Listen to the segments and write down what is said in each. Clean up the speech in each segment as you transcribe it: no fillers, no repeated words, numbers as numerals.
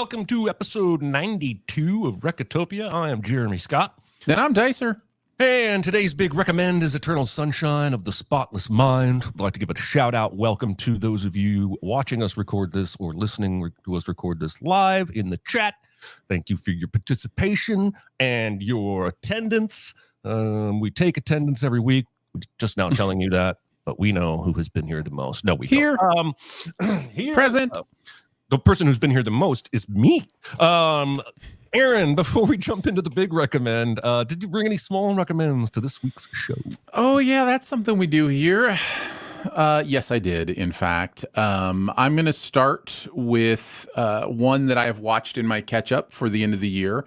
welcome to episode 92 of Recotopia. I am Jeremy Scott. And I'm Dicer. And today's big recommend is Eternal Sunshine of the Spotless Mind. I'd like to give a shout out. Welcome to those of you watching us record this or listening to us record this live in the chat. Thank you for your participation and your attendance. We take attendance every week. We're just now telling you that, but we know who has been here the most. No, we here. Don't. Here. Present. The person who's been here the most is me. Aaron, before we jump into the big recommend, did you bring any small recommends to this week's show? Oh, yeah, that's something we do here. Yes, I did, in fact. I'm going to start with one that I have watched in my catch-up for the end of the year.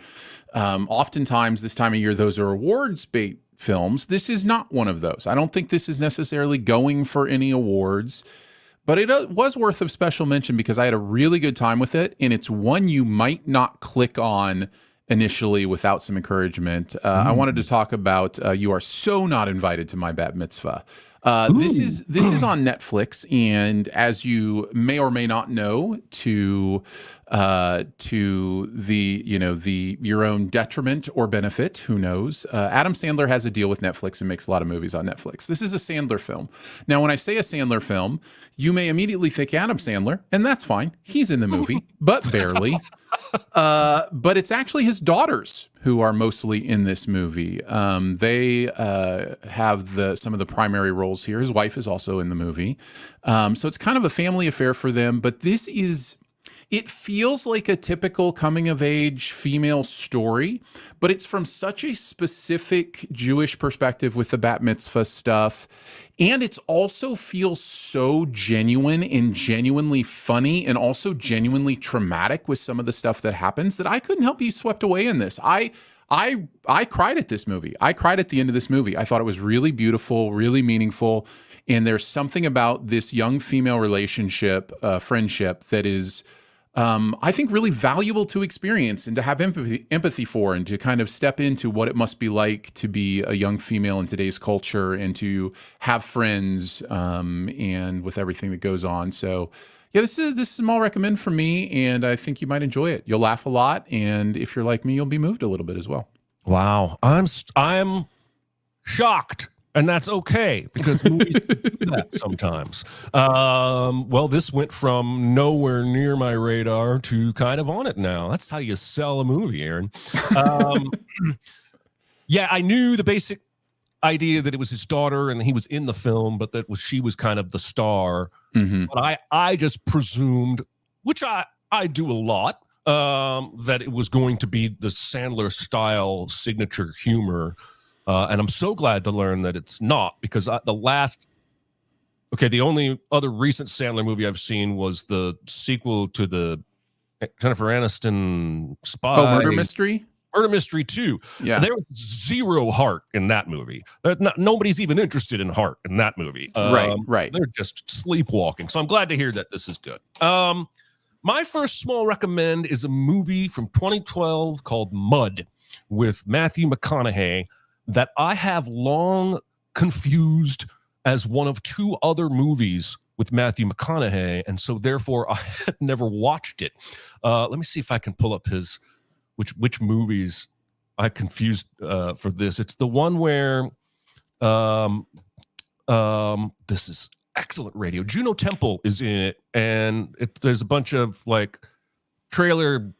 Oftentimes, this time of year, those are awards-based films. This is not one of those. I don't think this is necessarily going for any awards. But it was worth of special mention because I had a really good time with it, and it's one you might not click on initially without some encouragement. I wanted to talk about You Are So Not Invited to My Bat Mitzvah. This is on Netflix, and as you may or may not know, to the your own detriment or benefit, who knows? Adam Sandler has a deal with Netflix and makes a lot of movies on Netflix. This is a Sandler film. Now, when I say a Sandler film, you may immediately think Adam Sandler, and that's fine. He's in the movie, but barely. But it's actually his daughters who are mostly in this movie. They have some of the primary roles here. His wife is also in the movie. So it's kind of a family affair for them. But it feels like a typical coming-of-age female story, but it's from such a specific Jewish perspective with the bat mitzvah stuff. And it also feels so genuine and genuinely funny and also genuinely traumatic with some of the stuff that happens that I couldn't help be swept away in this. I cried at this movie. I cried at the end of this movie. I thought it was really beautiful, really meaningful. And there's something about this young female relationship, friendship that is, I think, really valuable to experience and to have empathy for, and to kind of step into what it must be like to be a young female in today's culture and to have friends, and with everything that goes on. So, yeah, this is a small recommend from me, and I think you might enjoy it. You'll laugh a lot, and if you're like me, you'll be moved a little bit as well. Wow, I'm shocked. And that's okay, because movies do that sometimes. Well, this went from nowhere near my radar to kind of on it now. That's how you sell a movie, Aaron. Yeah, I knew the basic idea that it was his daughter and he was in the film, but she was kind of the star. Mm-hmm. But I just presumed, which I do a lot, that it was going to be the Sandler-style signature humor. And I'm so glad to learn that it's not, because the only other recent Sandler movie I've seen was the sequel to the Jennifer Aniston spy. Oh, Murder Mystery? Murder Mystery 2. Yeah. There was zero heart in that movie. Nobody's even interested in heart in that movie. Right. They're just sleepwalking. So I'm glad to hear that this is good. My first small recommend is a movie from 2012 called Mud with Matthew McConaughey, that I have long confused as one of two other movies with Matthew McConaughey, and so therefore I had never watched it. Let me see if I can pull up which movies I confused for this. It's the one where this is excellent radio. Juno Temple is in it, and there's a bunch of like trailer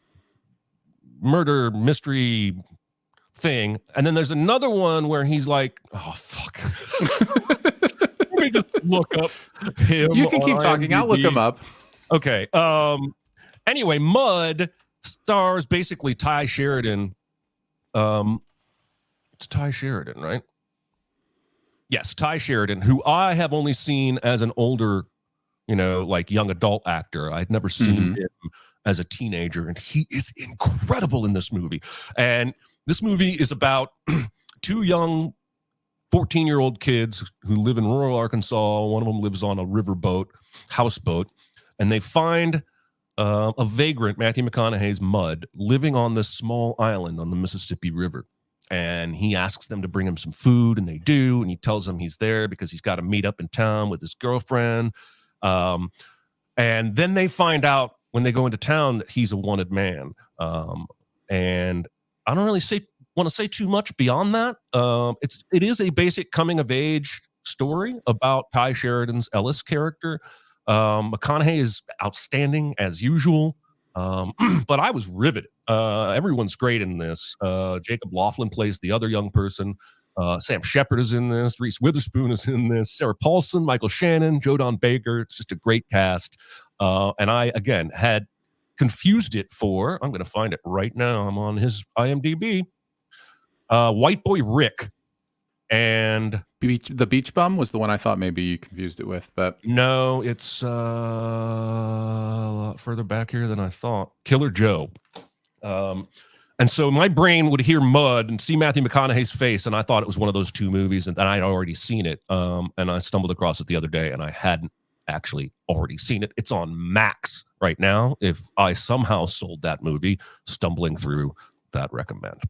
murder mystery thing, and then there's another one where he's like, oh fuck. Let me just look up him. You can keep talking. IMDb. I'll look him up. Okay. Anyway, Mud stars basically Ty Sheridan. It's Ty Sheridan, right? Yes, Ty Sheridan, who I have only seen as an older, like young adult actor. I'd never seen him as a teenager, and he is incredible in this movie. And this movie is about two young 14-year-old kids who live in rural Arkansas. One of them lives on a houseboat, and they find a vagrant, Matthew McConaughey's Mud, living on this small island on the Mississippi River. And he asks them to bring him some food, and they do. And he tells them he's there because he's got to meet up in town with his girlfriend. And then they find out when they go into town that he's a wanted man. And I don't really want to say too much beyond that. It is a basic coming of age story about Ty Sheridan's Ellis character. McConaughey is outstanding as usual. But I was riveted. Everyone's great in this. Jacob Laughlin plays the other young person. Sam Shepard is in this. Reese Witherspoon is in this. Sarah Paulson, Michael Shannon, Joe Don Baker. It's just a great cast. And I, again, had confused it for, I'm going to find it right now. I'm on his IMDb. White Boy Rick. And the Beach Bum was the one I thought maybe you confused it with, but no, it's a lot further back here than I thought. Killer Joe. And so my brain would hear Mud and see Matthew McConaughey's face, and I thought it was one of those two movies, and I'd already seen it. And I stumbled across it the other day, and I hadn't actually already seen it. It's on Max right now. If I somehow sold that movie, stumbling through that recommend.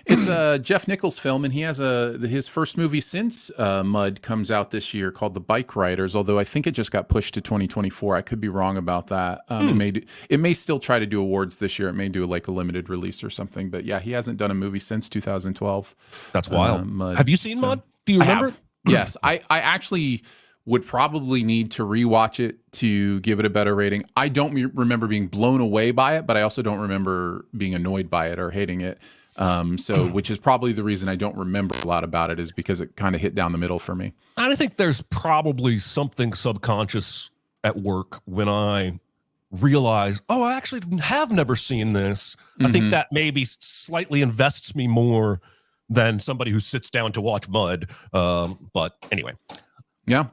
It's a Jeff Nichols film, and he has his first movie since Mud comes out this year called The Bike Riders, although I think it just got pushed to 2024. I could be wrong about that. It may still try to do awards this year. It may do like a limited release or something, but yeah, he hasn't done a movie since 2012. That's wild. Mud. Have you seen Mud? Do you remember? Yes, I actually would probably need to rewatch it to give it a better rating. I don't remember being blown away by it, but I also don't remember being annoyed by it or hating it. Which is probably the reason I don't remember a lot about it, is because it kind of hit down the middle for me. I think there's probably something subconscious at work when I realize, I actually have never seen this. I think that maybe slightly invests me more than somebody who sits down to watch Mud. But anyway. Yeah.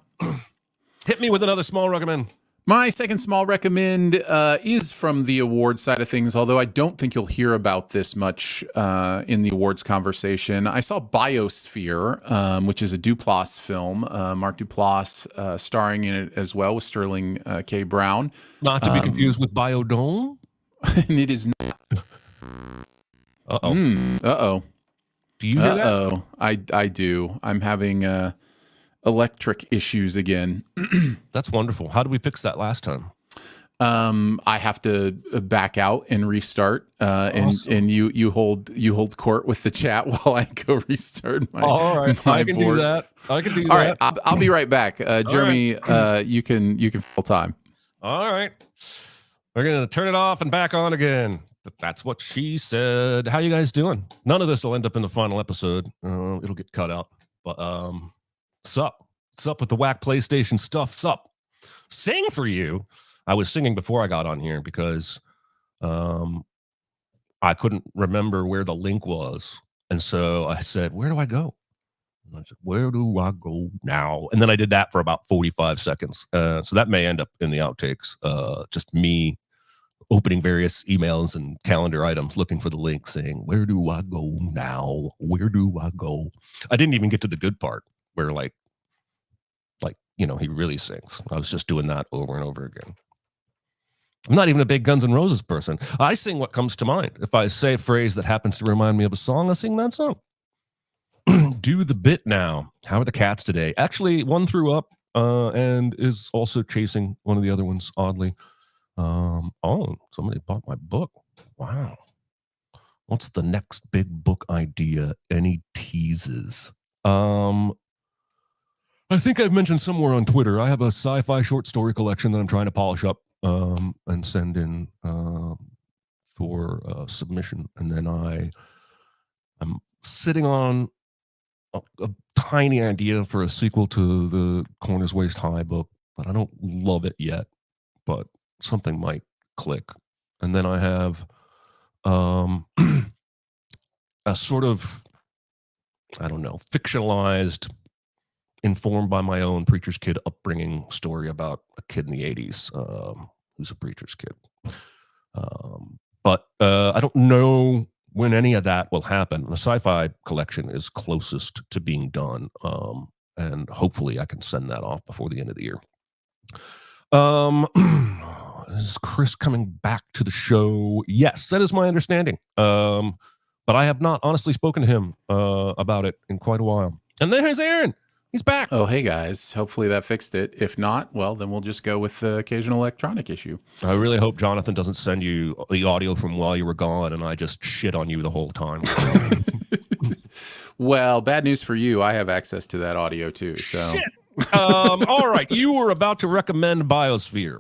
Hit me with another small recommend. My second small recommend is from the awards side of things, although I don't think you'll hear about this much in the awards conversation. I saw Biosphere, which is a Duplass film, Mark Duplass starring in it as well with Sterling K. Brown. Not to be confused with Biodome? And it is not. Uh-oh. Uh-oh. Do you hear that? Uh-oh. I do. I'm having electric issues again. That's wonderful. How did we fix that last time? I have to back out and restart, awesome. and you hold court with the chat while I go restart my. All right, I can do that. I can do that. All right, I'll be right back, Jeremy. Right. You can full time. All right, we're gonna turn it off and back on again. That's what she said. How you guys doing? None of this will end up in the final episode. It'll get cut out, but Sup? What's up with the whack PlayStation stuff? Sup? Sing for you. I was singing before I got on here because I couldn't remember where the link was. And so I said, where do I go? And I said, where do I go now? And then I did that for about 45 seconds. So that may end up in the outtakes. Just me opening various emails and calendar items, looking for the link saying, where do I go now? Where do I go? I didn't even get to the good part, where like he really sings. I was just doing that over and over again. I'm not even a big Guns N' Roses person. I sing what comes to mind. If I say a phrase that happens to remind me of a song, I sing that song. Do the bit now. How are the cats today? Actually, one threw up and is also chasing one of the other ones, oddly. Somebody bought my book. Wow. What's the next big book idea? Any teases? I think I've mentioned somewhere on Twitter, I have a sci-fi short story collection that I'm trying to polish up and send in for submission. And then I'm sitting on a tiny idea for a sequel to the Corners Waist High book, but I don't love it yet, but something might click. And then I have a sort of, I don't know, fictionalized, informed by my own preacher's kid upbringing story about a kid in the 80s who's a preacher's kid. But I don't know when any of that will happen. The sci-fi collection is closest to being done, and hopefully I can send that off before the end of the year. Is Chris coming back to the show? Yes, that is my understanding. But I have not honestly spoken to him about it in quite a while. And there's Aaron. He's back. Oh, hey guys. Hopefully that fixed it. If not, well, then we'll just go with the occasional electronic issue. I really hope Jonathan doesn't send you the audio from while you were gone and I just shit on you the whole time. Well, bad news for you. I have access to that audio too. So. Shit. All right. You were about to recommend Biosphere.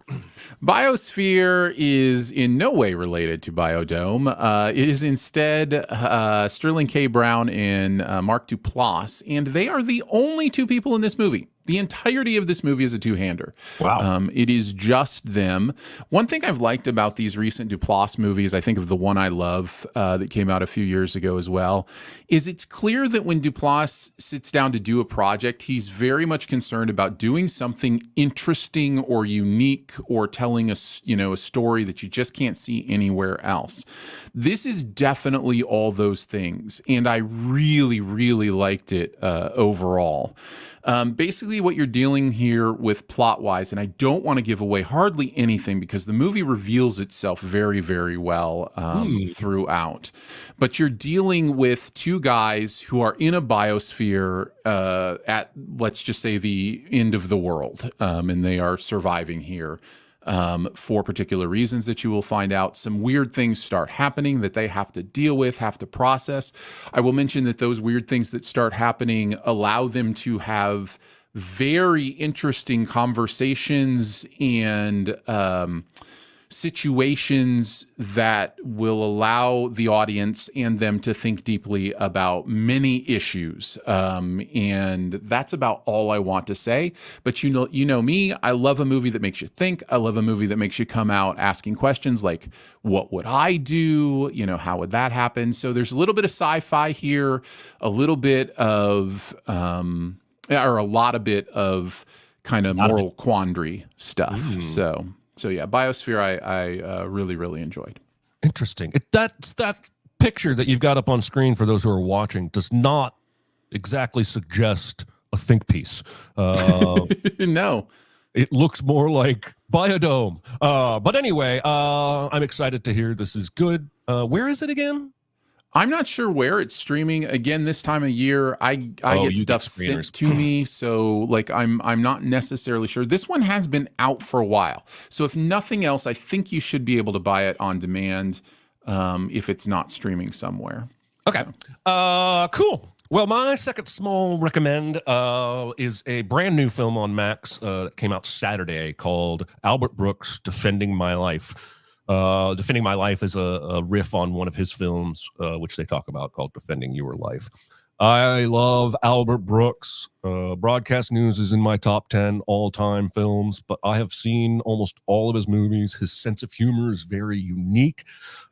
Biosphere is in no way related to Biodome. It is instead Sterling K. Brown and Mark Duplass, and they are the only two people in this movie. The entirety of this movie is a two-hander. Wow. It is just them. One thing I've liked about these recent Duplass movies, I think of the one I love that came out a few years ago as well, is it's clear that when Duplass sits down to do a project, he's very much concerned about doing something interesting or unique or telling a story that you just can't see anywhere else. This is definitely all those things, and I really, really liked it overall. Basically, what you're dealing here with plot-wise, and I don't want to give away hardly anything because the movie reveals itself very, very well throughout. But you're dealing with two guys who are in a biosphere at, let's just say, the end of the world, and they are surviving here. For particular reasons that you will find out. Some weird things start happening that they have to deal with, have to process. I will mention that those weird things that start happening allow them to have very interesting conversations and situations that will allow the audience and them to think deeply about many issues. And that's about all I want to say. But you know me, I love a movie that makes you think. I love a movie that makes you come out asking questions like, what would I do? How would that happen? So there's a little bit of sci-fi here, a little bit of, or a lot of bit of kind of moral quandary stuff. So yeah, Biosphere I really, really enjoyed. Interesting. That picture that you've got up on screen for those who are watching does not exactly suggest a think piece. No. It looks more like Biodome. But anyway, I'm excited to hear this is good. Where is it again? I'm not sure where it's streaming. Again, this time of year, I get stuff sent to me, so like I'm not necessarily sure. This one has been out for a while, so if nothing else, I think you should be able to buy it on demand if it's not streaming somewhere. Okay, cool. Well, my second small recommend is a brand new film on Max that came out Saturday called Albert Brooks: Defending My Life. Defending My Life is a riff on one of his films, which they talk about, called Defending Your Life. I love Albert Brooks. Broadcast News is in my top 10 all-time films, but I have seen almost all of his movies. His sense of humor is very unique,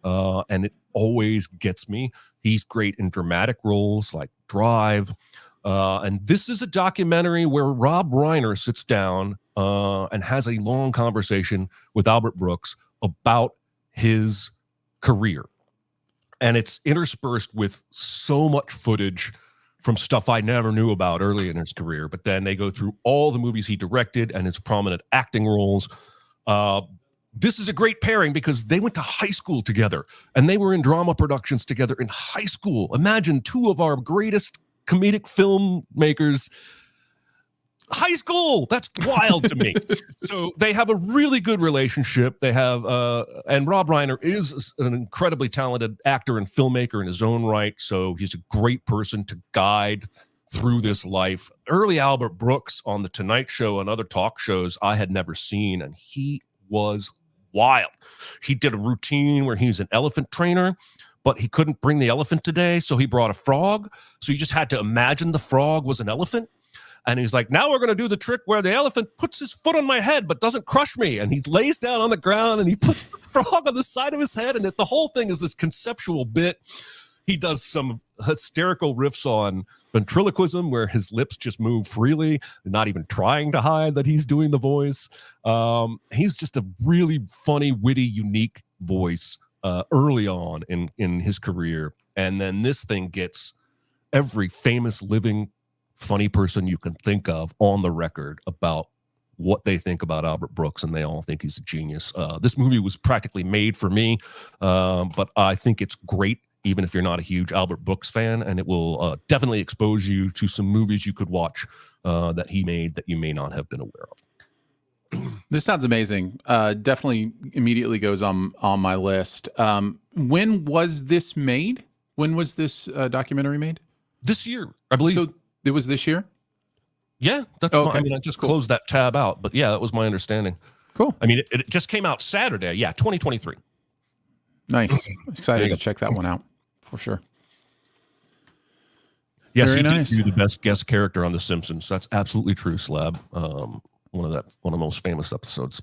and it always gets me. He's great in dramatic roles like Drive. And this is a documentary where Rob Reiner sits down and has a long conversation with Albert Brooks about his career. And it's interspersed with so much footage from stuff I never knew about early in his career. But then they go through all the movies he directed and his prominent acting roles. This is a great pairing because they went to high school together and they were in drama productions together in high school. Imagine two of our greatest comedic filmmakers high school. That's wild to me. So they have a really good relationship. They have, and Rob Reiner is an incredibly talented actor and filmmaker in his own right. So he's a great person to guide through this life. Early Albert Brooks on The Tonight Show and other talk shows I had never seen, and he was wild. He did a routine where he's an elephant trainer, but he couldn't bring the elephant today, so he brought a frog. So you just had to imagine the frog was an elephant. And he's like, now we're going to do the trick where the elephant puts his foot on my head but doesn't crush me. And he lays down on the ground and he puts the frog on the side of his head. And the whole thing is this conceptual bit. He does some hysterical riffs on ventriloquism where his lips just move freely, not even trying to hide that he's doing the voice. He's just a really funny, witty, unique voice early on in his career. And then this thing gets every famous living funny person you can think of on the record about what they think about Albert Brooks, and they all think he's a genius. This movie was practically made for me, but I think it's great even if you're not a huge Albert Brooks fan, and it will definitely expose you to some movies you could watch that he made that you may not have been aware of. This sounds amazing. Definitely immediately goes on my list. When was this made? When was this documentary made? This year, I believe. So it was this year? Yeah, that's I mean, I just closed that tab out, but yeah, that was my understanding. Cool. I mean, it just came out Saturday. Yeah, 2023. Nice. Excited to check that one out for sure. Yes, Very he nice. did do the best guest character on The Simpsons. That's absolutely true, Slab. One of the most famous episodes.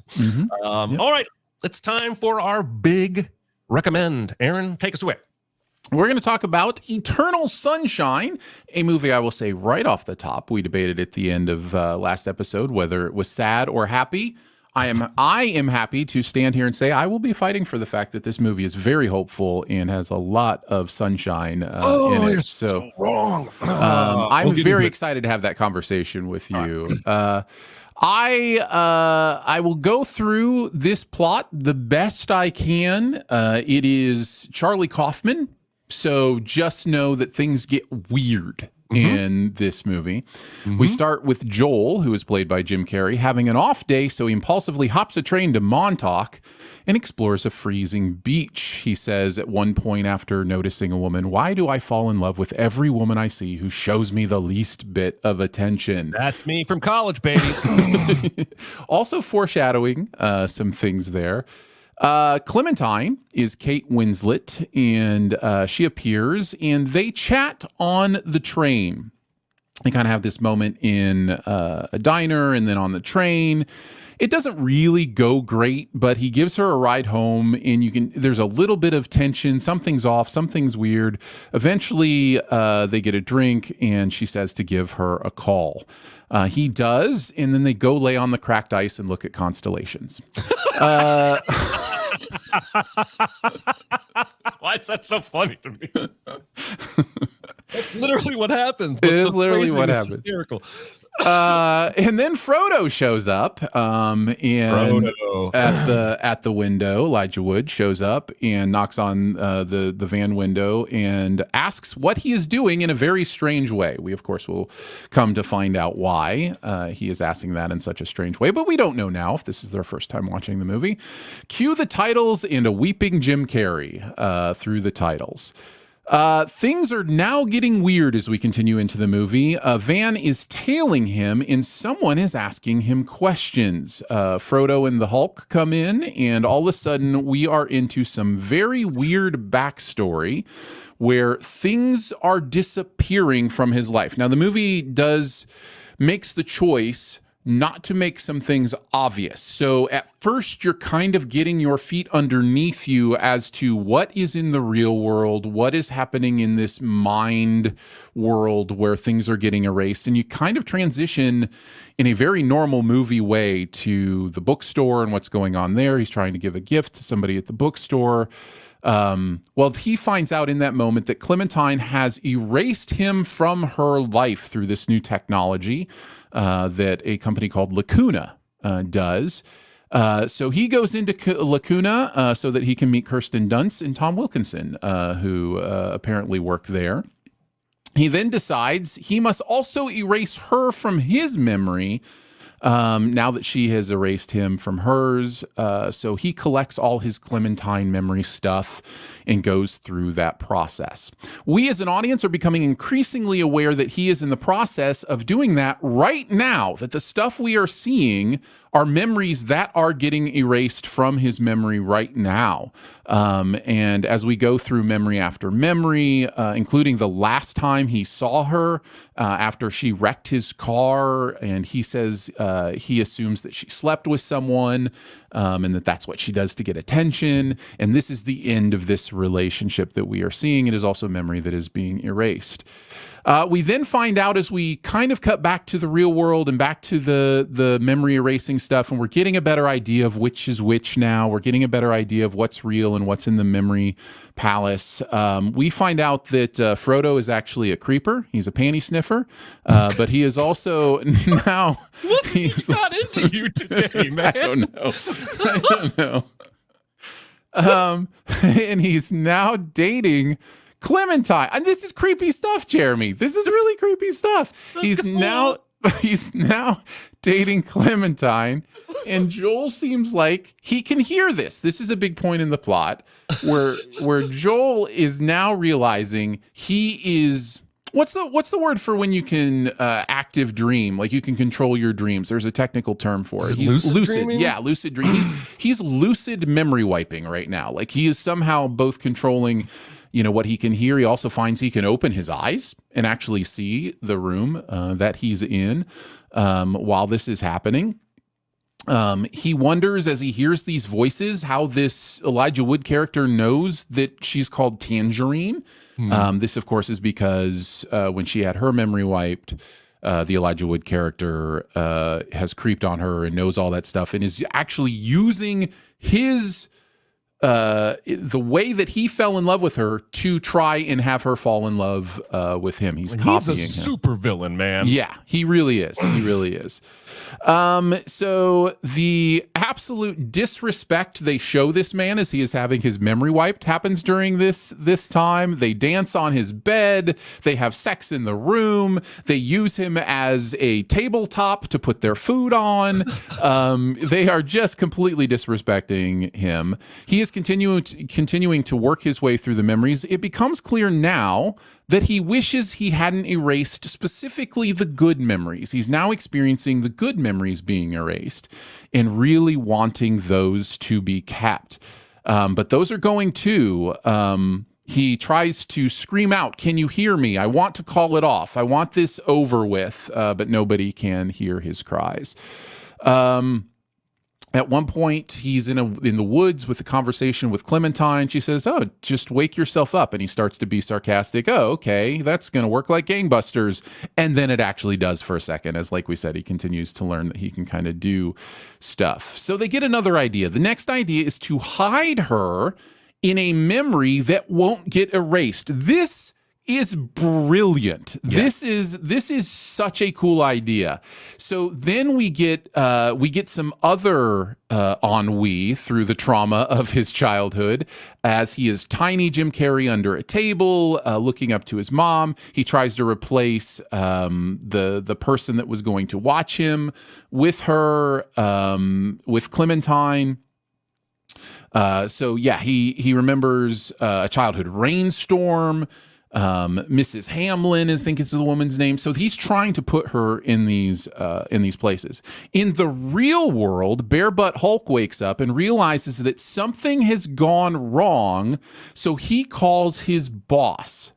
All right, it's time for our big recommend. Aaron, take us away. We're going to talk about Eternal Sunshine, a movie I will say right off the top. We debated at the end of last episode whether it was sad or happy. I am happy to stand here and say I will be fighting for the fact that this movie is very hopeful and has a lot of sunshine in it. You're so wrong. I'm very excited to have that conversation with you. I will go through this plot the best I can. It is Charlie Kaufman, so just know that things get weird in this movie. We start with Joel, who is played by Jim Carrey, having an off day, so he impulsively hops a train to Montauk and explores a freezing beach. He says at one point after noticing a woman, "Why do I fall in love with every woman I see who shows me the least bit of attention?" That's me from college, baby. Also foreshadowing some things there. Clementine is Kate Winslet, and she appears, and they chat on the train. They kind of have this moment in a diner and then on the train. It doesn't really go great, but he gives her a ride home, and there's a little bit of tension. Something's off, something's weird. Eventually, they get a drink, and she says to give her a call. He does, and then they go lay on the cracked ice and look at constellations. Why is that so funny to me? That's literally what happens. It is literally what happens. Hysterical. And then Frodo shows up, and at the window, Elijah Wood shows up and knocks on the van window and asks what he is doing in a very strange way. We, of course, will come to find out why he is asking that in such a strange way, but we don't know now if this is their first time watching the movie. Cue the titles and a weeping Jim Carrey through the titles. Things are now getting weird as we continue into the movie. A van is tailing him, and someone is asking him questions. Frodo and the Hulk come in, and all of a sudden, we are into some very weird backstory where things are disappearing from his life. Now, the movie makes the choice not to make some things obvious. So at first, you're kind of getting your feet underneath you as to what is in the real world, what is happening in this mind world where things are getting erased. And you kind of transition in a very normal movie way to the bookstore and what's going on there. He's trying to give a gift to somebody at the bookstore. Well, he finds out in that moment that Clementine has erased him from her life through this new technology that a company called Lacuna does. So he goes into Lacuna so that he can meet Kirsten Dunst and Tom Wilkinson, who apparently work there. He then decides he must also erase her from his memory now that she has erased him from hers. So he collects all his Clementine memory stuff and goes through that process. We as an audience are becoming increasingly aware that he is in the process of doing that right now, that the stuff we are seeing are memories that are getting erased from his memory right now. And as we go through memory after memory, including the last time he saw her after she wrecked his car, and he says he assumes that she slept with someone and that that's what she does to get attention. And this is the end of this relationship that we are seeing. It is also memory that is being erased. We then find out as we kind of cut back to the real world and back to the memory erasing stuff, and we're getting a better idea of which is which now. We're getting a better idea of what's real and what's in the memory palace. We find out that Frodo is actually a creeper. He's a panty sniffer, but he is also now... What he's got into you today, man? I don't know. And he's now dating Clementine. And this is creepy stuff, Jeremy. This is really creepy stuff. He's now dating Clementine, and Joel seems like he can hear this. This is a big point in the plot where Joel is now realizing he is what's the word for when you can active dream, like you can control your dreams? There's a technical term for it. He's lucid. Yeah, lucid dream. He's lucid memory wiping right now. Like he is somehow both controlling what he can hear. He also finds he can open his eyes and actually see the room that he's in while this is happening. He wonders as he hears these voices how this Elijah Wood character knows that she's called Tangerine. This, of course, is because when she had her memory wiped, the Elijah Wood character has creeped on her and knows all that stuff and is actually using his the way that he fell in love with her to try and have her fall in love with him. He's copying him. He's a super villain, man. Yeah, he really is. He really is. So the absolute disrespect they show this man as he is having his memory wiped happens during this time. They dance on his bed. They have sex in the room. They use him as a tabletop to put their food on. They are just completely disrespecting him. He is continuing to work his way through the memories. It becomes clear now that he wishes he hadn't erased specifically the good memories. He's now experiencing the good memories being erased and really wanting those to be kept. But those are going too. He tries to scream out, "Can you hear me? I want to call it off. I want this over with," but nobody can hear his cries. At one point, he's in the woods with a conversation with Clementine. She says, "Oh, just wake yourself up." And he starts to be sarcastic. "Oh, okay, that's going to work like gangbusters." And then it actually does for a second, as like we said, he continues to learn that he can kind of do stuff. So they get another idea. The next idea is to hide her in a memory that won't get erased. This is brilliant. Yeah. This is such a cool idea. So then we get some other ennui through the trauma of his childhood as he is tiny Jim Carrey under a table, looking up to his mom. He tries to replace the person that was going to watch him with her, with Clementine. So yeah, he remembers a childhood rainstorm. Mrs. Hamlin is, I think it's the woman's name. So he's trying to put her in these places. In the real world, Bare Butt Hulk wakes up and realizes that something has gone wrong. So he calls his boss,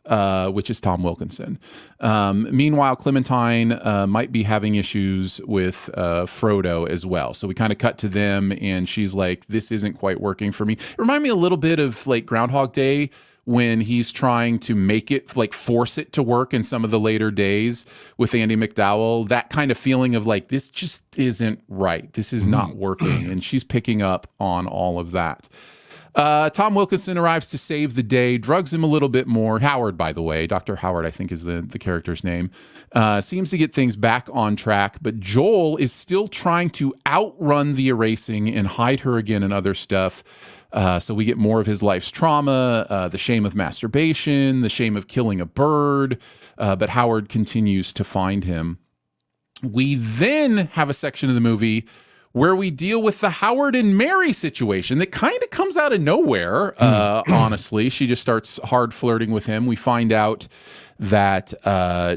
which is Tom Wilkinson. Meanwhile, Clementine might be having issues with Frodo as well. So we kind of cut to them, and she's like, "This isn't quite working for me." It reminded me a little bit of like Groundhog Day, when he's trying to make it, like force it to work in some of the later days with Andy McDowell, that kind of feeling of like, this just isn't right. This is not working. And she's picking up on all of that. Tom Wilkinson arrives to save the day, drugs him a little bit more. Howard, by the way, Dr. Howard, I think is the character's name, seems to get things back on track, but Joel is still trying to outrun the erasing and hide her again and other stuff. So we get more of his life's trauma, the shame of masturbation, the shame of killing a bird, but Howard continues to find him. We then have a section of the movie where we deal with the Howard and Mary situation that kind of comes out of nowhere, honestly. She just starts hard flirting with him. We find out that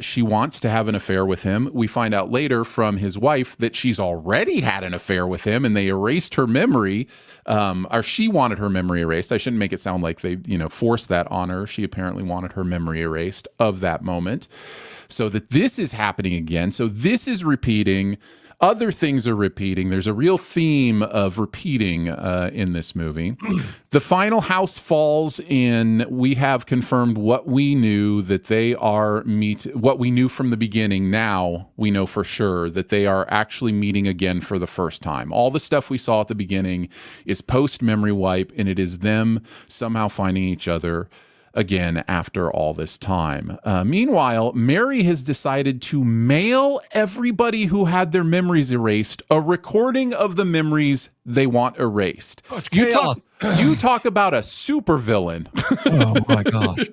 she wants to have an affair with him. We find out later from his wife that she's already had an affair with him and they erased her memory, or she wanted her memory erased. I shouldn't make it sound like they, forced that on her. She apparently wanted her memory erased of that moment. So that this is happening again. So this is repeating. Other things are repeating. There's a real theme of repeating in this movie. The final house falls, and we have confirmed what we knew, that they are what we knew from the beginning. Now we know for sure that they are actually meeting again for the first time. All the stuff we saw at the beginning is post-memory wipe, and it is them somehow finding each other again after all this time. Meanwhile, Mary has decided to mail everybody who had their memories erased a recording of the memories they want erased. Oh, it's chaos. You talk about a supervillain. Oh my gosh.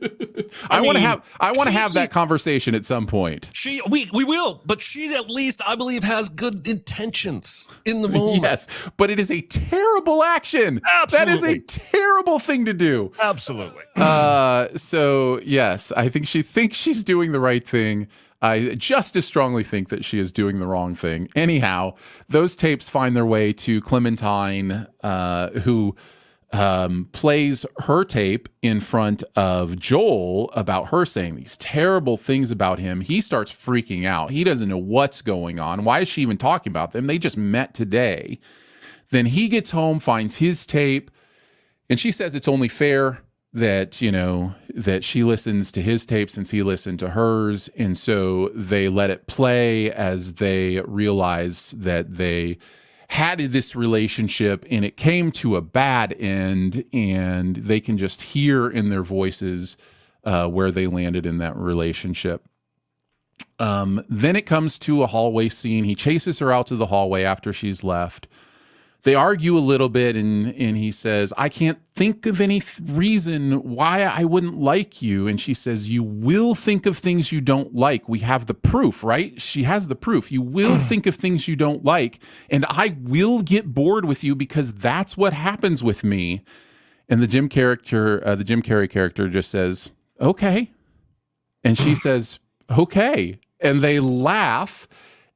I want to have that conversation at some point. We will, but she at least, I believe, has good intentions in the moment. Yes, but it is a terrible action. Absolutely. That is a terrible thing to do. Absolutely. So yes, I think she thinks she's doing the right thing. I just as strongly think that she is doing the wrong thing. Anyhow, those tapes find their way to Clementine, who plays her tape in front of Joel about her saying these terrible things about him. He starts freaking out. He doesn't know what's going on. Why is she even talking about them? They just met today. Then he gets home, finds his tape, and she says it's only fair that, you know, that she listens to his tape since he listened to hers. And so they let it play as they realize that they had this relationship and it came to a bad end, and they can just hear in their voices where they landed in that relationship. Then it comes to a hallway scene. He chases her out to the hallway after she's left. They argue a little bit, and he says, I can't think of any reason why I wouldn't like you. And she says, you will think of things you don't like. We have the proof, right? She has the proof. You will think of things you don't like, and I will get bored with you because that's what happens with me. And the Jim Carrey character just says, okay. And she says, okay. And they laugh.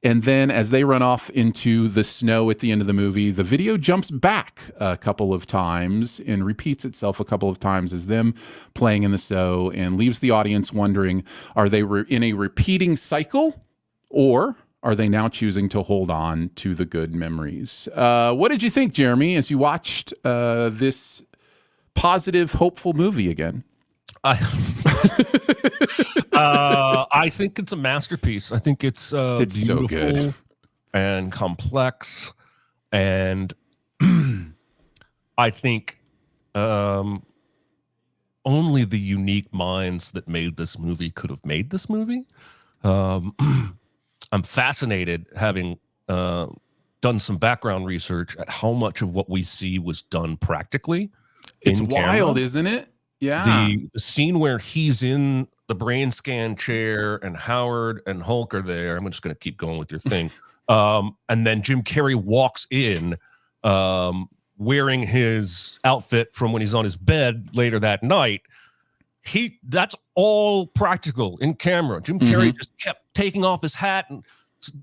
And then as they run off into the snow at the end of the movie, the video jumps back a couple of times and repeats itself a couple of times as them playing in the snow, and leaves the audience wondering, are they in a repeating cycle, or are they now choosing to hold on to the good memories? What did you think, Jeremy, as you watched this positive, hopeful movie again? I think it's a masterpiece. I think it's beautiful, so good and complex, and I think only the unique minds that made this movie could have made this movie. I'm fascinated, having done some background research, at how much of what we see was done practically. It's wild, isn't it? Yeah. The scene where he's in the brain scan chair and Howard and Hulk are there. I'm just going to keep going with your thing. And then Jim Carrey walks in wearing his outfit from when he's on his bed later that night. That's all practical in camera. Jim Carrey just kept taking off his hat and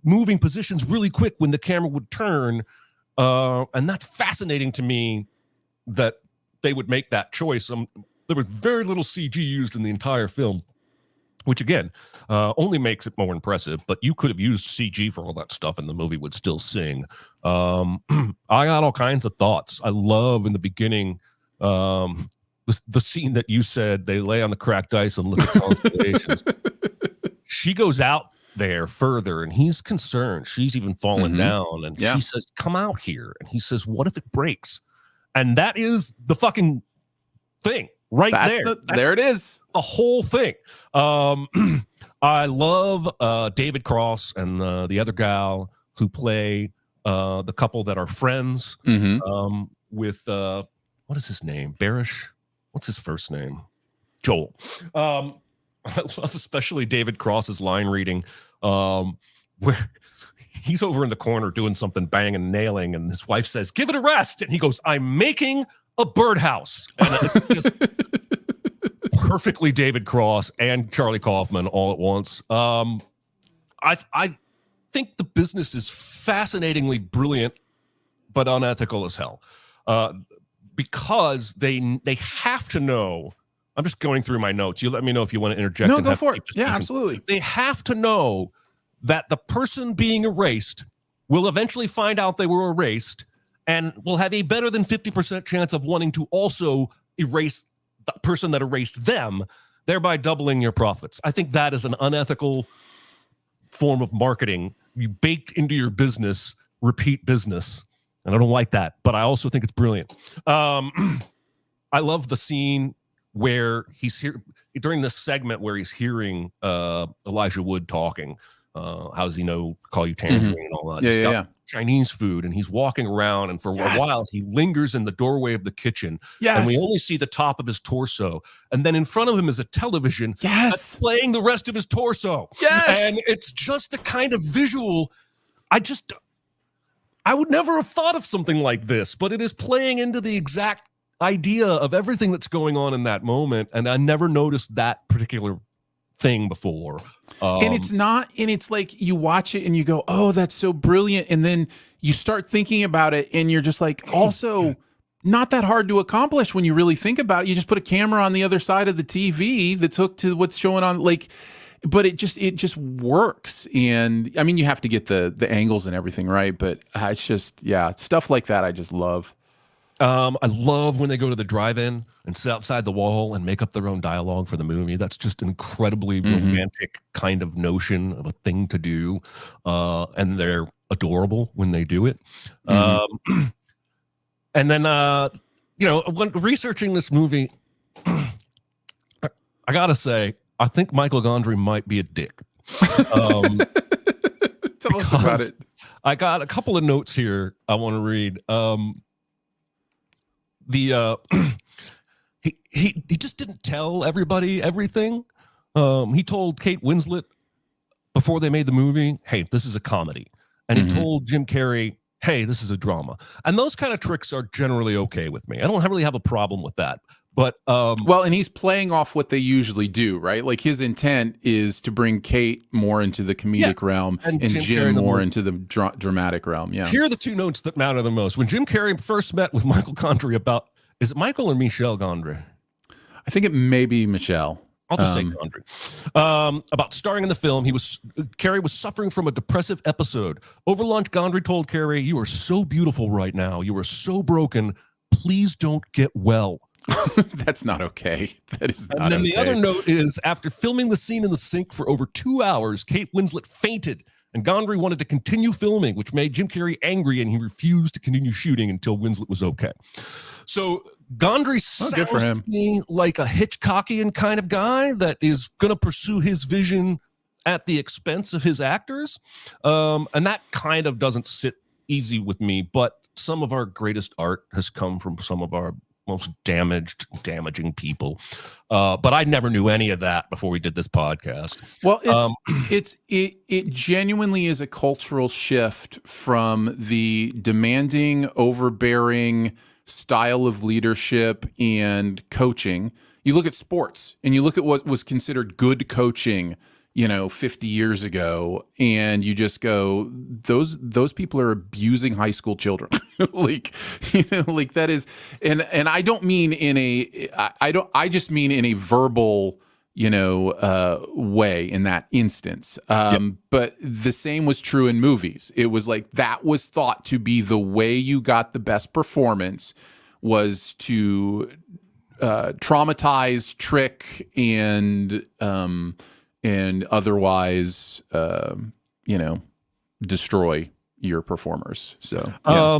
moving positions really quick when the camera would turn. And that's fascinating to me that they would make that choice. There was very little CG used in the entire film, which again only makes it more impressive. But you could have used CG for all that stuff and the movie would still sing. I got all kinds of thoughts. I love in the beginning the scene that you said they lay on the cracked ice and look at constellations. She goes out there further and he's concerned. She's even fallen down, and she says, come out here. And he says, what if it breaks? And that is the fucking thing right there. There it is. The whole thing. I love David Cross and the other gal who play the couple that are friends with, what is his name? Barish? What's his first name? Joel. I love especially David Cross's line reading where he's over in the corner doing something banging and nailing, and his wife says, give it a rest. And he goes, I'm making a birdhouse. And it's just perfectly David Cross and Charlie Kaufman all at once. I think the business is fascinatingly brilliant, but unethical as hell. Because they have to know. I'm just going through my notes. You let me know if you want to interject. No, go for it. Yeah, absolutely. They have to know that the person being erased will eventually find out they were erased and will have a better than 50% chance of wanting to also erase the person that erased them, thereby doubling your profits. I think that is an unethical form of marketing. You baked into your business, repeat business. And I don't like that, but I also think it's brilliant. I love the scene where he's here during this segment where he's hearing Elijah Wood talking. how does he know call you Tangerine and all that? He's got Chinese food, and he's walking around, and for a while he lingers in the doorway of the kitchen, and we only see the top of his torso, and then in front of him is a television that's playing the rest of his torso. And it's just a kind of visual. I would never have thought of something like this, but it is playing into the exact idea of everything that's going on in that moment, and I never noticed that particular thing before. And it's like you watch it and you go, oh, that's so brilliant, and then you start thinking about it and you're just like, also not that hard to accomplish when you really think about it. You just put a camera on the other side of the TV that's hooked to what's showing on, like, but it just works. And I mean, you have to get the angles and everything right, but it's just, stuff like that I just love. I love when they go to the drive-in and sit outside the wall and make up their own dialogue for the movie. That's just an incredibly romantic kind of notion of a thing to do. And they're adorable when they do it. And then, when researching this movie, I gotta say, I think Michael Gondry might be a dick. Tell us about it. I got a couple of notes here I want to read. He just didn't tell everybody everything. He told Kate Winslet before they made the movie, hey, this is a comedy. And he told Jim Carrey, hey, this is a drama. And those kind of tricks are generally okay with me. I don't really have a problem with that. But well, and he's playing off what they usually do, right? Like his intent is to bring Kate more into the comedic realm and Jim more into the dramatic realm. Yeah. Here are the two notes that matter the most. When Jim Carrey first met with Michael Gondry is it Michael or Michelle Gondry? I think it may be Michelle. I'll just say Gondry. About starring in the film, Carrey was suffering from a depressive episode. Over lunch, Gondry told Carrey, "You are so beautiful right now. You are so broken. Please don't get well." That's not okay. That is not okay. And then the other note is, after filming the scene in the sink for over 2 hours, Kate Winslet fainted, and Gondry wanted to continue filming, which made Jim Carrey angry, and he refused to continue shooting until Winslet was okay. So Gondry sounds to me like a Hitchcockian kind of guy that is going to pursue his vision at the expense of his actors. And that kind of doesn't sit easy with me, but some of our greatest art has come from some of our most damaging people. But I never knew any of that before we did this podcast. Well, it genuinely is a cultural shift from the demanding, overbearing style of leadership and coaching. You look at sports and you look at what was considered good coaching, 50 years ago, and you just go, those people are abusing high school children. like that is, and I don't mean I just mean in a verbal, way in that instance. But the same was true in movies. It was like, that was thought to be the way you got the best performance, was to traumatize, trick, and otherwise, destroy your performers. So, I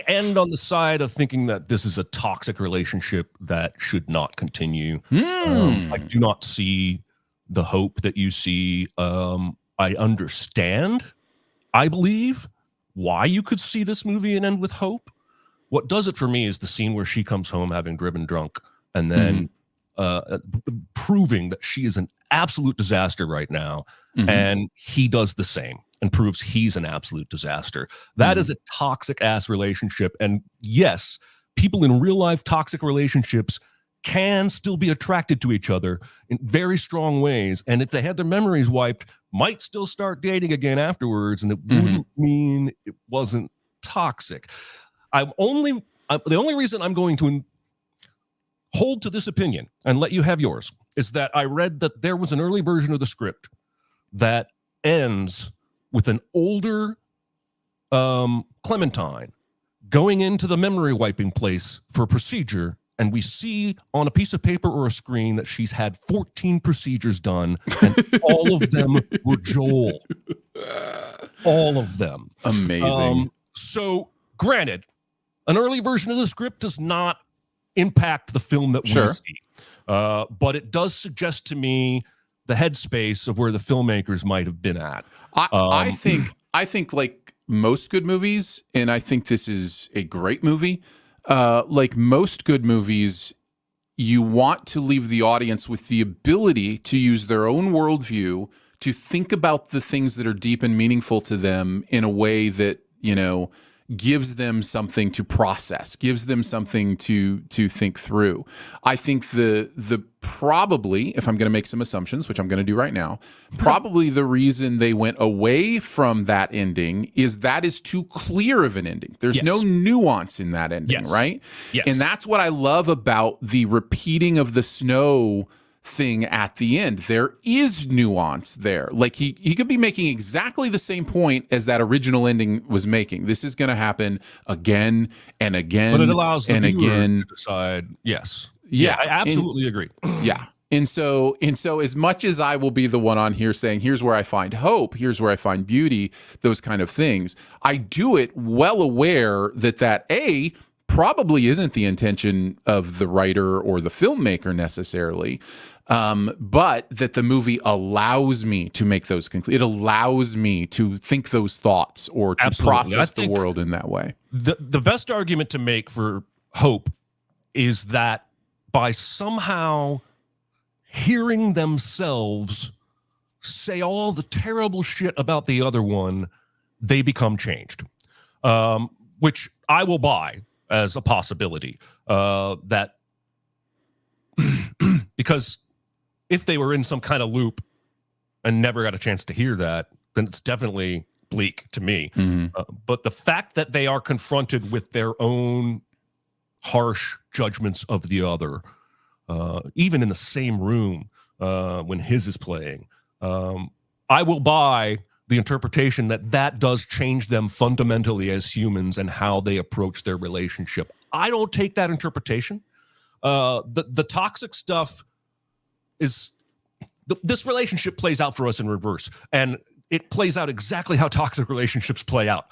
end on the side of thinking that this is a toxic relationship that should not continue. I do not see the hope that you see. I understand, I believe, why you could see this movie and end with hope. What does it for me is the scene where she comes home having driven drunk, and then proving that she is an absolute disaster right now, and he does the same and proves he's an absolute disaster. That is a toxic ass relationship. And yes, people in real life toxic relationships can still be attracted to each other in very strong ways, and if they had their memories wiped, might still start dating again afterwards, and it wouldn't mean it wasn't toxic. The only reason I'm going to hold to this opinion and let you have yours is that I read that there was an early version of the script that ends with an older Clementine going into the memory wiping place for a procedure, and we see on a piece of paper or a screen that she's had 14 procedures done, and all of them were Joel. All of them. Amazing. So granted, an early version of the script does not impact the film that we see. But it does suggest to me the headspace of where the filmmakers might have been at. I think like most good movies, and I think this is a great movie. Like most good movies, you want to leave the audience with the ability to use their own worldview to think about the things that are deep and meaningful to them in a way that, you know, gives them something to process, gives them something to think through. I think the probably, if I'm going to make some assumptions, which I'm going to do right now, probably the reason they went away from that ending is that is too clear of an ending. There's no nuance in that ending, right? Yes. And that's what I love about the repeating of the snow thing at the end. There is nuance there. Like he could be making exactly the same point as that original ending was making. This is going to happen again and again, but it allows the and viewer again to decide. Yes. Yeah, I absolutely agree. Yeah. And so as much as I will be the one on here saying, here's where I find hope, here's where I find beauty, those kind of things, I do it well aware that A, probably isn't the intention of the writer or the filmmaker necessarily, but that the movie allows me to make those conclusions. It allows me to think those thoughts or to process the world in that way. The best argument to make for hope is that by somehow hearing themselves say all the terrible shit about the other one, they become changed, which I will buy as a possibility. That because if they were in some kind of loop and never got a chance to hear that, then it's definitely bleak to me. But the fact that they are confronted with their own harsh judgments of the other, even in the same room when his is playing, I will buy the interpretation that does change them fundamentally as humans and how they approach their relationship. I don't take that interpretation. The toxic stuff is this relationship plays out for us in reverse, and it plays out exactly how toxic relationships play out.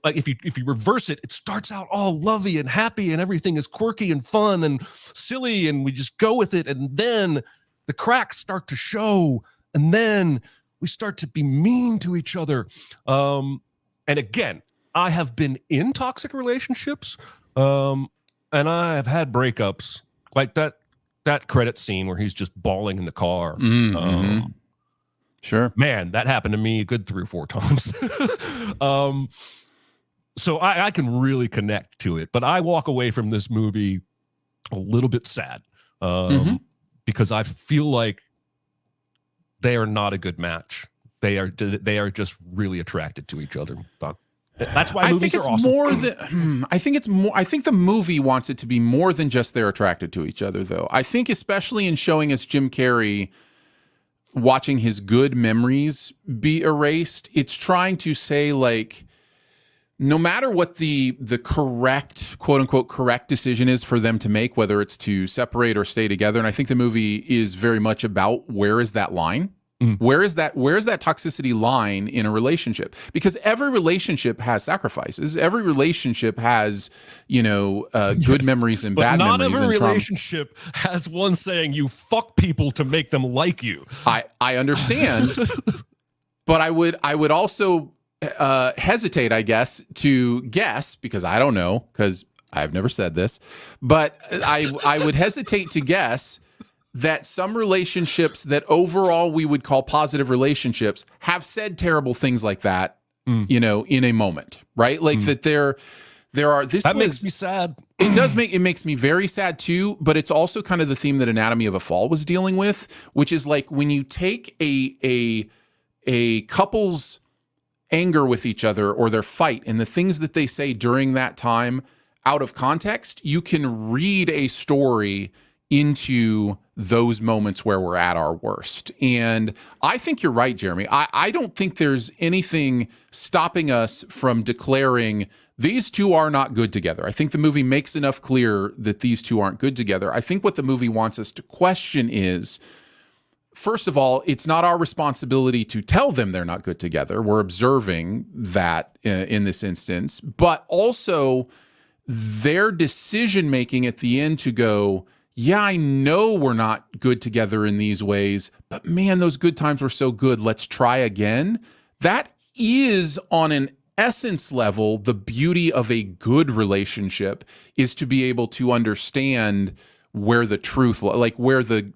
Like if you reverse it, it starts out all lovey and happy, and everything is quirky and fun and silly, and we just go with it, and then the cracks start to show, and then we start to be mean to each other. And again, I have been in toxic relationships, and I have had breakups, like that credit scene where he's just bawling in the car. Sure. Man, that happened to me a good 3 or 4 times. So I can really connect to it, but I walk away from this movie a little bit sad because I feel like they are not a good match. They are just really attracted to each other. That's why movies are awesome. More than I think the movie wants it to be more than just they're attracted to each other, though. I think especially in showing us Jim Carrey watching his good memories be erased, it's trying to say, like, no matter what the correct, quote unquote, correct decision is for them to make, whether it's to separate or stay together. And I think the movie is very much about where is that line? Where is that toxicity line in a relationship? Because every relationship has sacrifices. Every relationship has, good memories and bad memories. Not every relationship has one saying you fuck people to make them like you. I understand, but I would also hesitate, I guess, to guess, because I don't know, because I've never said this, but I would hesitate to guess that some relationships that overall we would call positive relationships have said terrible things like that, in a moment, right? Like that there are, makes me sad. It makes me very sad too, but it's also kind of the theme that Anatomy of a Fall was dealing with, which is like when you take a couple's anger with each other or their fight and the things that they say during that time out of context, you can read a story into those moments where we're at our worst. And I think you're right, Jeremy. I don't think there's anything stopping us from declaring these two are not good together. I think the movie makes enough clear that these two aren't good together. I think what the movie wants us to question is, first of all, it's not our responsibility to tell them they're not good together. We're observing that in this instance, but also their decision-making at the end to go, yeah, I know we're not good together in these ways, but man, those good times were so good. Let's try again. That is, on an essence level, the beauty of a good relationship, is to be able to understand where the truth, like where the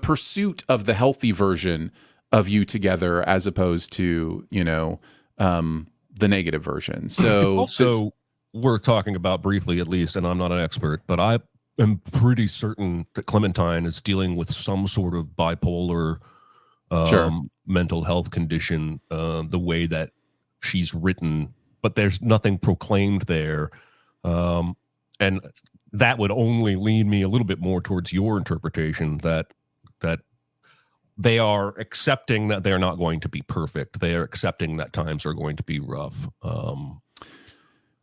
pursuit of the healthy version of you together, as opposed to, the negative version. So It's also worth talking about briefly, at least, and I'm not an expert, but I am pretty certain that Clementine is dealing with some sort of bipolar Sure. mental health condition, the way that she's written, but there's nothing proclaimed there. And that would only lead me a little bit more towards your interpretation that they are accepting that they're not going to be perfect. They are accepting that times are going to be rough.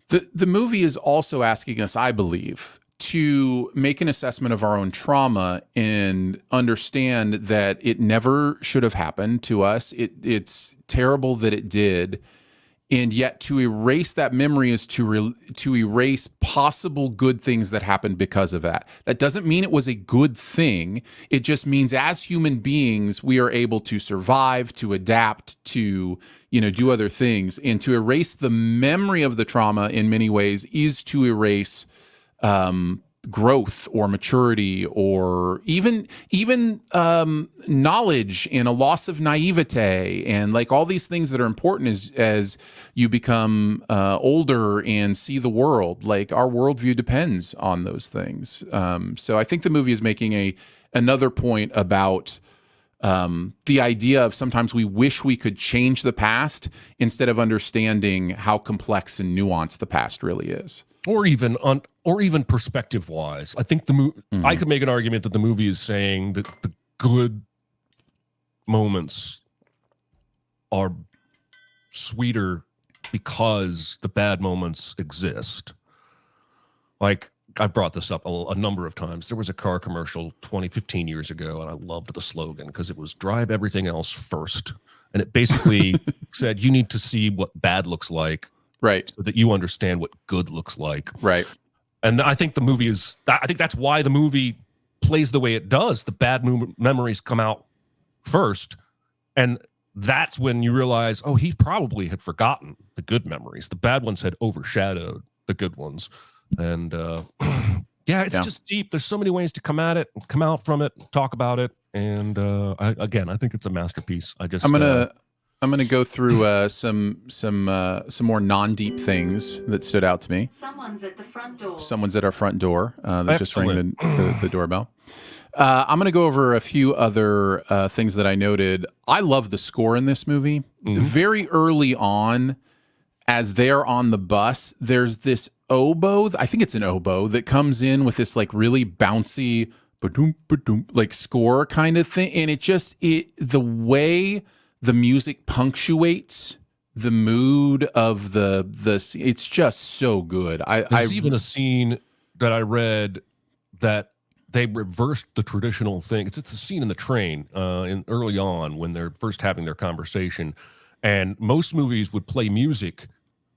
The movie is also asking us, I believe, to make an assessment of our own trauma and understand that it never should have happened to us. It's terrible that it did. And yet to erase that memory is to erase possible good things that happened because of that. That doesn't mean it was a good thing. It just means as human beings, we are able to survive, to adapt, to, do other things. And to erase the memory of the trauma in many ways is to erase growth or maturity, or even knowledge and a loss of naivete, and like all these things that are important as you become older and see the world. Like our worldview depends on those things. So I think the movie is making another point about the idea of sometimes we wish we could change the past instead of understanding how complex and nuanced the past really is. Or even perspective wise, I think I could make an argument that the movie is saying that the good moments are sweeter because the bad moments exist. Like, I've brought this up a number of times. There was a car commercial 15 years ago, and I loved the slogan because it was drive everything else first. And it basically said, you need to see what bad looks like, right, so that you understand what good looks like. Right. And I think I think that's why the movie plays the way it does. The bad memories come out first. And that's when you realize, oh, he probably had forgotten the good memories. The bad ones had overshadowed the good ones. And it's just deep. There's so many ways to come at it, come out from it, talk about it. And I think it's a masterpiece. I'm gonna go through some more non-deep things that stood out to me. Someone's at the front door. Someone's at our front door. That just rang the doorbell. I'm gonna go over a few other things that I noted. I love the score in this movie. Very early on, as they're on the bus, there's this oboe. I think it's an oboe that comes in with this like really bouncy, ba-doom, ba-doom, like score kind of thing, and the way the music punctuates the mood of the it's just so good. There's even a scene that I read that they reversed the traditional thing. It's a scene in the train early on when they're first having their conversation, and most movies would play music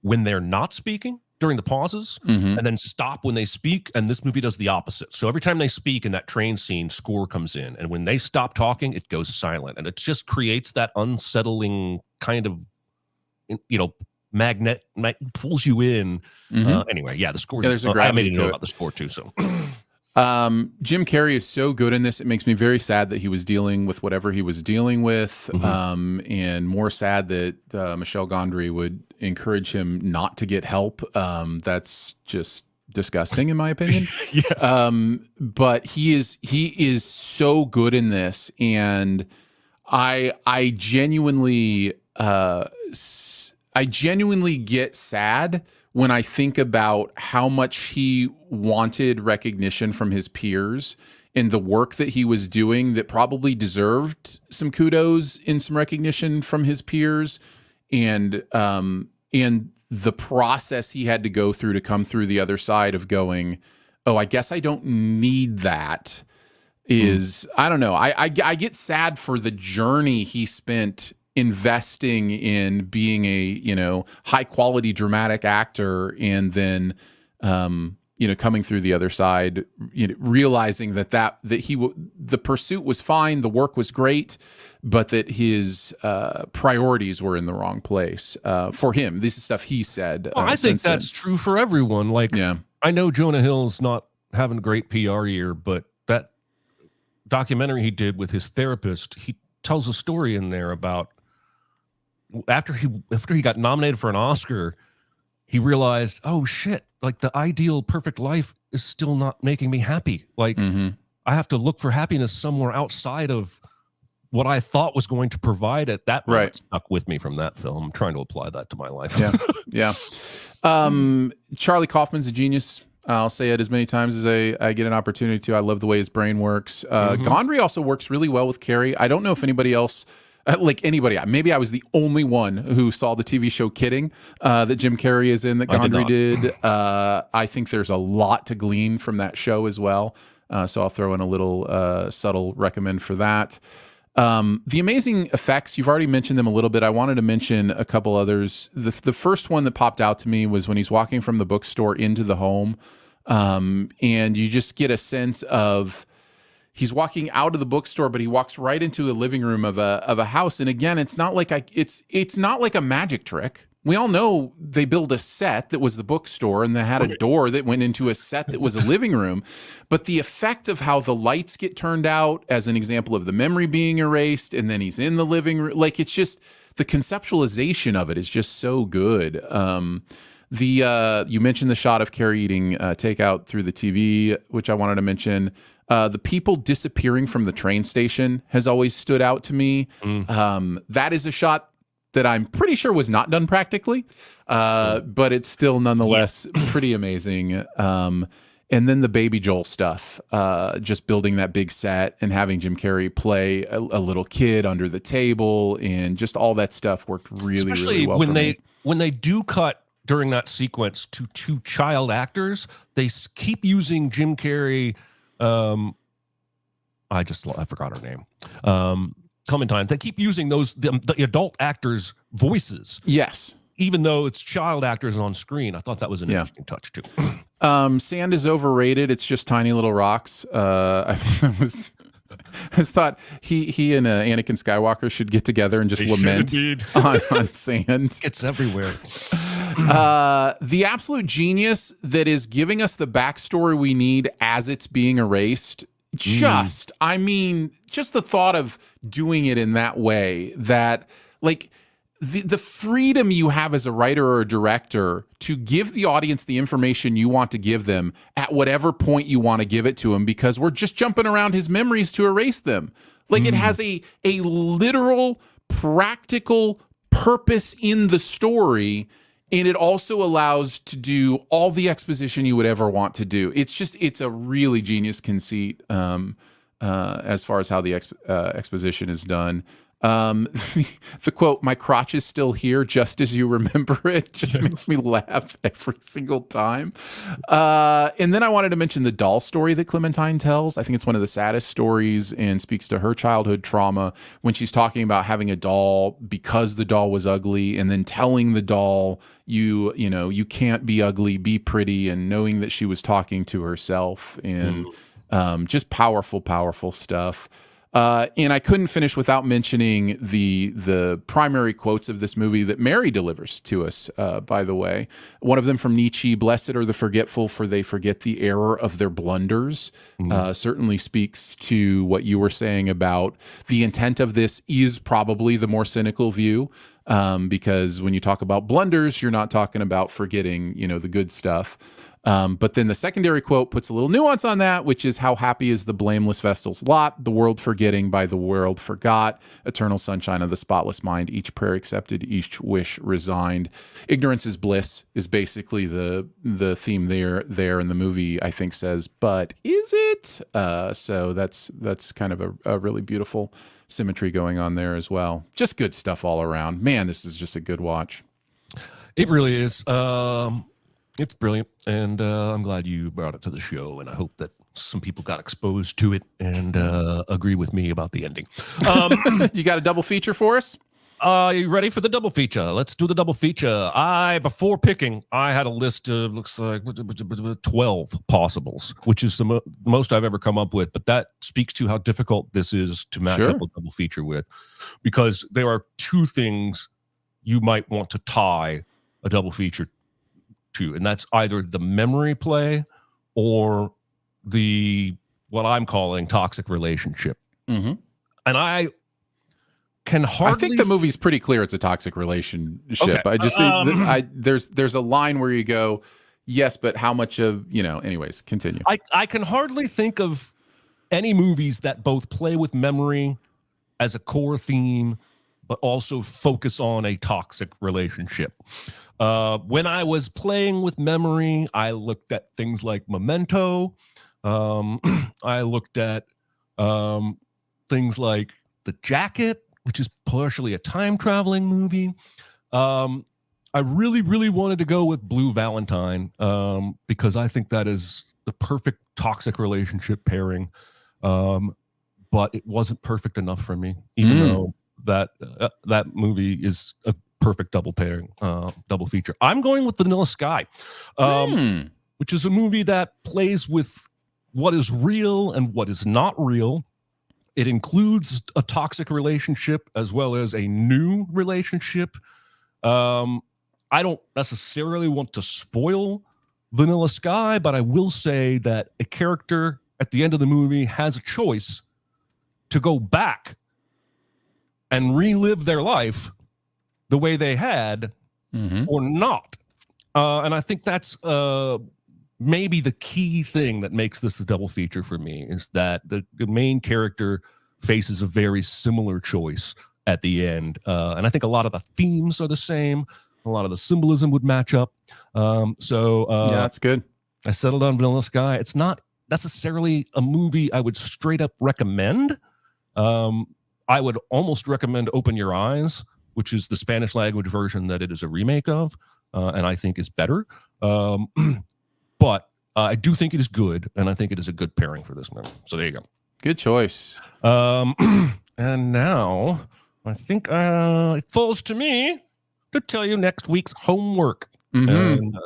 when they're not speaking during the pauses, and then stop when they speak. And this movie does the opposite. So every time they speak in that train scene, score comes in, and when they stop talking, it goes silent, and it just creates that unsettling kind of, magnet pulls you in. Anyway, the score. There's a gravity I made a note about the score too. So. Jim Carrey is so good in this. It makes me very sad that he was dealing with whatever he was dealing with, and more sad that Michel Gondry would encourage him not to get help. That's just disgusting, in my opinion. Yes. But he is so good in this, and I genuinely get sad when I think about how much he wanted recognition from his peers in the work that he was doing that probably deserved some kudos and some recognition from his peers, and the process he had to go through to come through the other side of going, oh, I guess I don't need that, is, I don't know. I get sad for the journey he spent investing in being a high quality dramatic actor, and then coming through the other side, realizing that the pursuit was fine, the work was great, but that his priorities were in the wrong place for him. This is stuff he said. Well, I think that's true for everyone. Like, yeah. I know Jonah Hill's not having a great PR year, but that documentary he did with his therapist, he tells a story in there about after he got nominated for an Oscar, he realized, oh shit, like the ideal perfect life is still not making me happy. Like I have to look for happiness somewhere outside of what I thought was going to provide it. That right. stuck with me from that film. I'm trying to apply that to my life. Yeah. Charlie Kaufman's a genius. I'll say it as many times as I get an opportunity to. I love the way his brain works. Gondry also works really well with Carrie. I don't know if anybody else, maybe I was the only one who saw the TV show Kidding that Jim Carrey is in that Gondry did. I think there's a lot to glean from that show as well. So I'll throw in a little subtle recommend for that. The amazing effects, you've already mentioned them a little bit. I wanted to mention a couple others. The first one that popped out to me was when he's walking from the bookstore into the home, and you just get a sense of he's walking out of the bookstore, but he walks right into a living room of a house. And again, it's not like it's not like a magic trick. We all know they built a set that was the bookstore and they had a door that went into a set that was a living room. But the effect of how the lights get turned out as an example of the memory being erased, and then he's in the living room, like it's just the conceptualization of it is just so good. You mentioned the shot of Carrie eating takeout through the TV, which I wanted to mention. The people disappearing from the train station has always stood out to me. That is a shot that I'm pretty sure was not done practically, but it's still nonetheless pretty amazing. And then the Baby Joel stuff, just building that big set and having Jim Carrey play a little kid under the table, and just all that stuff worked really well. Especially when they do cut during that sequence to two child actors, they keep using Jim Carrey. I forgot her name. Clementine. They keep using the adult actors' voices. Yes. Even though it's child actors on screen. I thought that was an interesting touch too. Sand is overrated. It's just tiny little rocks. I thought he and Anakin Skywalker should get together and just lament on sand. It's everywhere. The absolute genius that is giving us the backstory we need as it's being erased. Just the thought of doing it in that way, that like the freedom you have as a writer or a director to give the audience the information you want to give them at whatever point you want to give it to them, because we're just jumping around his memories to erase them. Like it has a literal, practical purpose in the story. And it also allows to do all the exposition you would ever want to do. It's a really genius conceit as far as how the exposition is done. The quote, "My crotch is still here just as you remember it," just makes me laugh every single time. And then I wanted to mention the doll story that Clementine tells. I think it's one of the saddest stories and speaks to her childhood trauma when she's talking about having a doll because the doll was ugly, and then telling the doll, you can't be ugly, be pretty, and knowing that she was talking to herself, and just powerful stuff. And I couldn't finish without mentioning the primary quotes of this movie that Mary delivers to us, by the way. One of them from Nietzsche, "Blessed are the forgetful, for they forget the error of their blunders," certainly speaks to what you were saying about the intent of this is probably the more cynical view, because when you talk about blunders, you're not talking about forgetting, the good stuff. But then the secondary quote puts a little nuance on that, which is, "How happy is the blameless vestal's lot, the world forgetting by the world forgot, eternal sunshine of the spotless mind, each prayer accepted, each wish resigned." Ignorance is bliss is basically the theme there, and the movie, I think, says, but is it? So that's kind of a really beautiful symmetry going on there as well. Just good stuff all around. Man, this is just a good watch. It really is. It's brilliant, and I'm glad you brought it to the show, and I hope that some people got exposed to it and agree with me about the ending. You got a double feature for us? You ready for the double feature? Let's do the double feature. Before picking, I had a list of, looks like 12 possibles, which is the most I've ever come up with. But that speaks to how difficult this is to match up a double feature with, because there are two things you might want to tie a double feature to, and that's either the memory play or what I'm calling toxic relationship. And I think the movie's pretty clear it's a toxic relationship. Okay. I just there's a line where you go, yes, but how much of, anyways, continue. I can hardly think of any movies that both play with memory as a core theme, but also focus on a toxic relationship. When I was playing with memory, I looked at things like Memento. I looked at things like The Jacket, which is partially a time-traveling movie. I really, really wanted to go with Blue Valentine because I think that is the perfect toxic relationship pairing. But it wasn't perfect enough for me, even though that movie is a perfect double pairing, double feature. I'm going with Vanilla Sky, which is a movie that plays with what is real and what is not real. It includes a toxic relationship as well as a new relationship. I don't necessarily want to spoil Vanilla Sky, but I will say that a character at the end of the movie has a choice to go back and relive their life the way they had or not. And I think that's maybe the key thing that makes this a double feature for me, is that the main character faces a very similar choice at the end. And I think a lot of the themes are the same. A lot of the symbolism would match up. Yeah, that's good. I settled on Vanilla Sky. It's not necessarily a movie I would straight up recommend. I would almost recommend Open Your Eyes, which is the Spanish language version that it is a remake of, and I think is better. But I do think it is good, and I think it is a good pairing for this movie. So there you go. Good choice. And now I think it falls to me to tell you next week's homework. And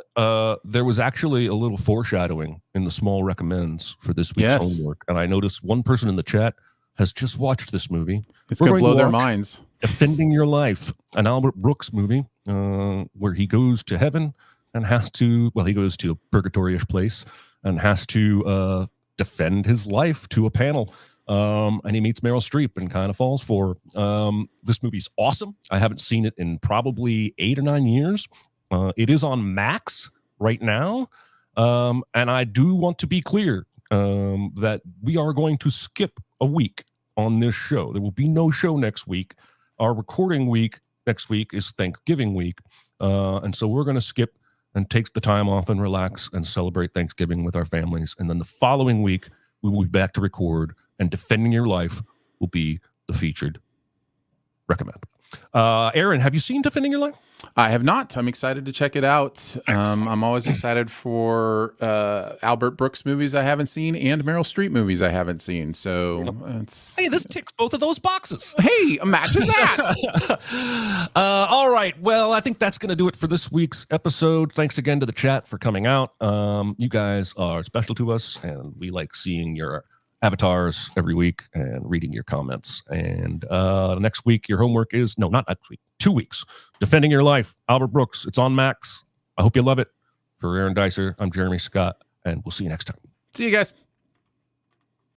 there was actually a little foreshadowing in the small recommends for this week's homework. And I noticed one person in the chat has just watched this movie. It's going to blow their minds. Defending Your Life, an Albert Brooks movie where he goes to heaven and he goes to a purgatory-ish place and has to defend his life to a panel. And he meets Meryl Streep and kind of falls for her. This movie's awesome. I haven't seen it in probably 8 or 9 years. It is on Max right now. And I do want to be clear that we are going to skip a week on this show. There will be no show next week. Our recording week next week is Thanksgiving week. And so we're going to skip and take the time off and relax and celebrate Thanksgiving with our families. And then the following week, we will be back to record, and Defending Your Life will be the featured recommend. Aaron, have you seen Defending Your Life? I have not. I'm excited to check it out. I'm always excited for Albert Brooks movies I haven't seen and Meryl Streep movies I haven't seen. So hey, this ticks both of those boxes. Hey, imagine that. All right. Well, I think that's going to do it for this week's episode. Thanks again to the chat for coming out. You guys are special to us, and we like seeing your avatars every week and reading your comments. And next week, your homework is, no, not next week, 2 weeks. Defending Your Life, Albert Brooks. It's on Max. I hope you love it. For Aaron Dicer, I'm Jeremy Scott, and we'll see you next time. See you guys.